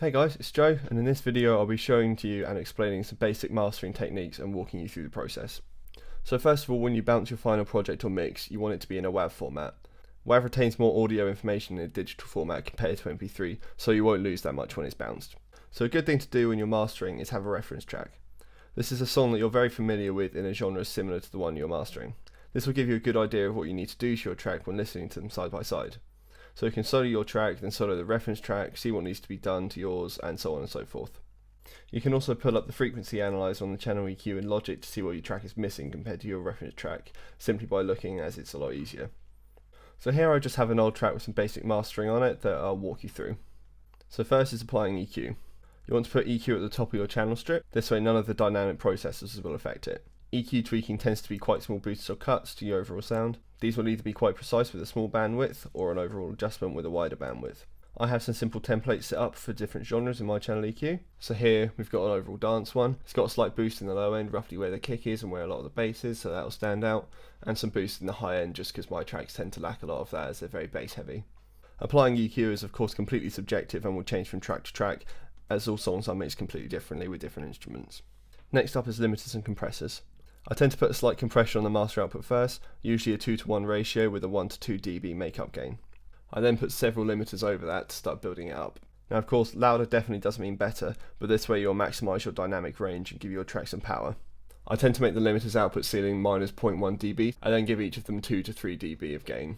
Hey guys, it's Joe, and in this video I'll be showing to you and explaining some basic mastering techniques and walking you through the process. So first of all, when you bounce your final project or mix, you want it to be in a WAV format. WAV retains more audio information in a digital format compared to MP3, so you won't lose that much when it's bounced. So a good thing to do when you're mastering is have a reference track. This is a song that you're very familiar with in a genre similar to the one you're mastering. This will give you a good idea of what you need to do to your track when listening to them side by side. So you can solo your track, then solo the reference track, see what needs to be done to yours, and so on and so forth. You can also pull up the frequency analyzer on the channel EQ in Logic to see what your track is missing compared to your reference track, simply by looking, as it's a lot easier. So here I just have an old track with some basic mastering on it that I'll walk you through. So first is applying EQ. You want to put EQ at the top of your channel strip, this way none of the dynamic processors will affect it. EQ tweaking tends to be quite small boosts or cuts to your overall sound. These will either be quite precise with a small bandwidth or an overall adjustment with a wider bandwidth. I have some simple templates set up for different genres in my channel EQ. So here we've got an overall dance one. It's got a slight boost in the low end, roughly where the kick is and where a lot of the bass is, so that'll stand out, and some boost in the high end just because my tracks tend to lack a lot of that as they're very bass heavy. Applying EQ is of course completely subjective and will change from track to track, as all songs are mixed completely differently with different instruments. Next up is limiters and compressors. I tend to put a slight compression on the master output first, usually a 2:1 ratio with a 1 to 2 dB makeup gain. I then put several limiters over that to start building it up. Now of course louder definitely doesn't mean better, but this way you'll maximise your dynamic range and give your track some power. I tend to make the limiters output ceiling minus 0.1 dB and then give each of them 2 to 3 dB of gain.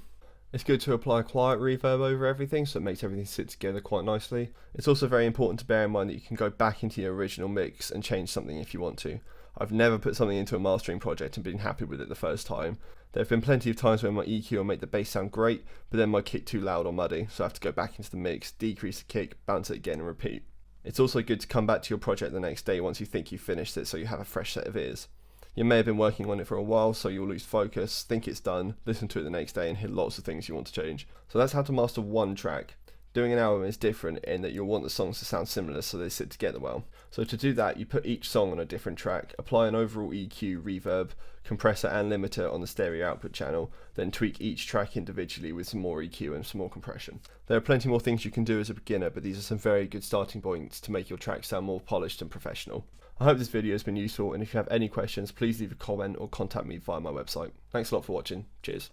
It's good to apply quiet reverb over everything so it makes everything sit together quite nicely. It's also very important to bear in mind that you can go back into your original mix and change something if you want to. I've never put something into a mastering project and been happy with it the first time. There have been plenty of times when my EQ will make the bass sound great, but then my kick too loud or muddy, so I have to go back into the mix, decrease the kick, bounce it again and repeat. It's also good to come back to your project the next day once you think you've finished it so you have a fresh set of ears. You may have been working on it for a while, so you'll lose focus, think it's done, listen to it the next day and hit lots of things you want to change. So that's how to master one track. Doing an album is different in that you'll want the songs to sound similar so they sit together well. So to do that, you put each song on a different track, apply an overall EQ, reverb, compressor and limiter on the stereo output channel, then tweak each track individually with some more EQ and some more compression. There are plenty more things you can do as a beginner, but these are some very good starting points to make your track sound more polished and professional. I hope this video has been useful, and if you have any questions, please leave a comment or contact me via my website. Thanks a lot for watching. Cheers.